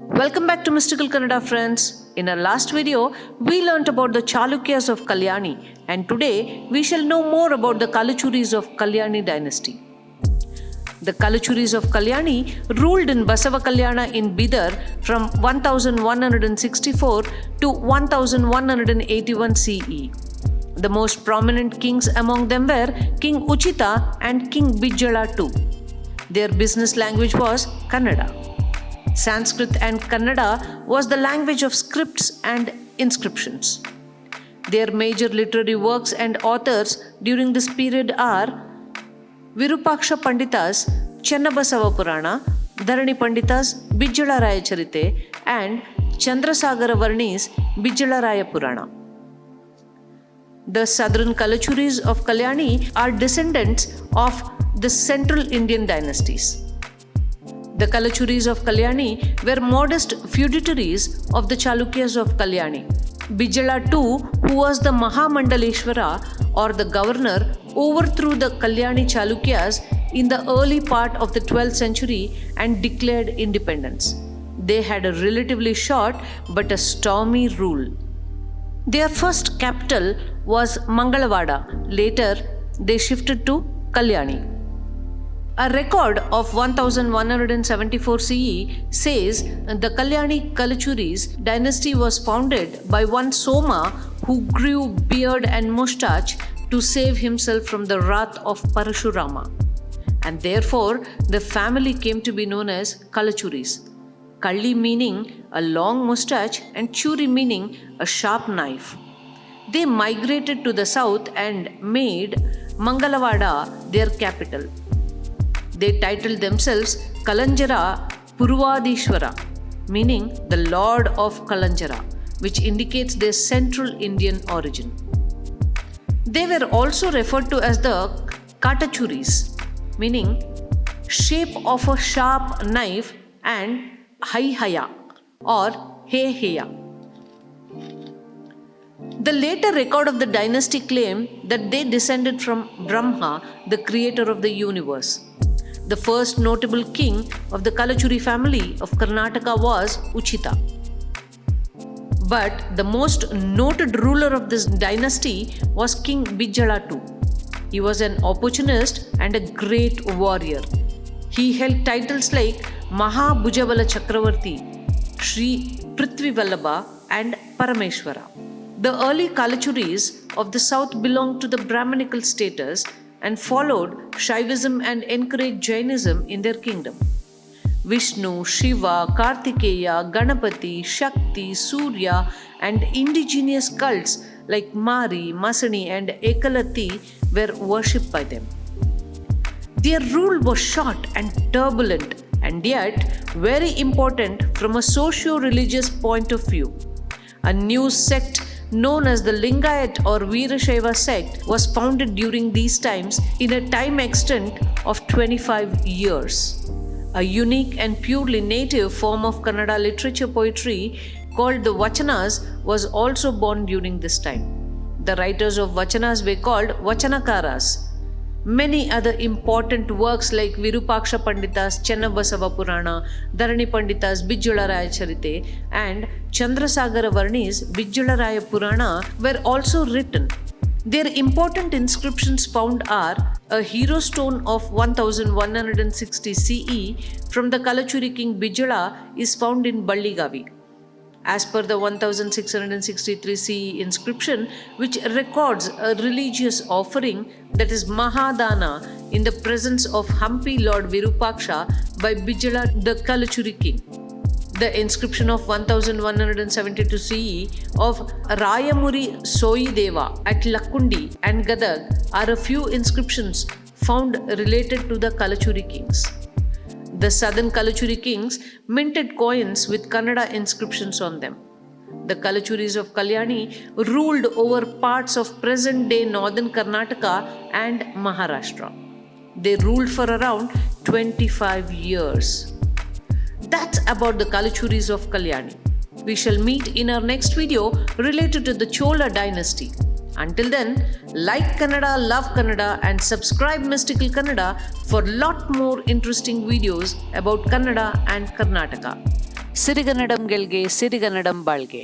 Welcome back to Mystical Kannada, friends. In our last video, we learnt about the Chalukyas of Kalyani, and today we shall know more about the Kalachuris of Kalyani dynasty. The Kalachuris of Kalyani ruled in Basava Kalyana in Bidar from 1164 to 1181 CE. The most prominent kings among them were King Uchita and King Bijjala too. Their business language was Kannada. Sanskrit and Kannada was the language of scripts and inscriptions. Their major literary works and authors during this period are Virupaksha Pandita's Channabasava Purana, Dharani Pandita's Bijjala Raya Charite, and Chandrasagara Varni's Bijjala Raya Purana. The southern Kalachuris of Kalyani are descendants of the central Indian dynasties. The Kalachuris of Kalyani were modest feudatories of the Chalukyas of Kalyani. Bijjala too, who was the Mahamandaleshwara or the governor, overthrew the Kalyani Chalukyas in the early part of the 12th century and declared independence. They had a relatively short but a stormy rule. Their first capital was Mangalavada. Later, they shifted to Kalyani. A record of 1174 CE says the Kalyani Kalachuris dynasty was founded by one Soma who grew beard and moustache to save himself from the wrath of Parashurama. And therefore, the family came to be known as Kalachuris. Kalli meaning a long moustache and Churi meaning a sharp knife. They migrated to the south and made Mangalavada their capital. They titled themselves Kalanjara Purvadishwara, meaning the Lord of Kalanjara, which indicates their central Indian origin. They were also referred to as the Katachuris, meaning shape of a sharp knife, and Haihaya or Heheya. The later record of the dynasty claimed that they descended from Brahma, the creator of the universe. The first notable king of the Kalachuri family of Karnataka was Uchita. But the most noted ruler of this dynasty was King Bijjala too. He was an opportunist and a great warrior. He held titles like Mahabhujabala Chakravarti, Sri Prithvi Vallabha, and Parameshwara. The early Kalachuris of the south belonged to the Brahmanical status and followed Shaivism and encouraged Jainism in their kingdom. Vishnu, Shiva, Kartikeya, Ganapati, Shakti, Surya, and indigenous cults like Mari, Masani, and Ekalati were worshipped by them. Their rule was short and turbulent, and yet very important from a socio-religious point of view. A new sect known as the Lingayat or Veerashaiva sect was founded during these times in a time extent of 25 years. A unique and purely native form of Kannada literature poetry called the Vachanas was also born during this time. The writers of Vachanas were called Vachanakaras. Many other important works like Virupaksha Pandita's Channabasava Purana, Dharani Pandita's Bijjala Raya Charite, and Chandrasagara Varni's Bijjala Raya Purana were also written. Their important inscriptions found are a hero stone of 1160 CE from the Kalachuri king Bijjala is found in Balligavi. As per the 1663 CE inscription, which records a religious offering, that is Mahadana, in the presence of Hampi Lord Virupaksha by Bijjala the Kalachuri king. The inscription of 1172 CE of Rayamuri Soi Deva at Lakkundi and Gadag are a few inscriptions found related to the Kalachuri kings. The southern Kalachuri kings minted coins with Kannada inscriptions on them. The Kalachuris of Kalyani ruled over parts of present-day northern Karnataka and Maharashtra. They ruled for around 25 years. That's about the Kalachuris of Kalyani. We shall meet in our next video related to the Chola dynasty. Until then, like Kannada, love Kannada, and subscribe Mystical Kannada for lot more interesting videos about Kannada and Karnataka. ಸಿರಿಗನ್ನಡಂ ಗೆಲ್ಗೆ ಸಿರಿಗನ್ನಡಂ ಬಾಳ್ಗೆ.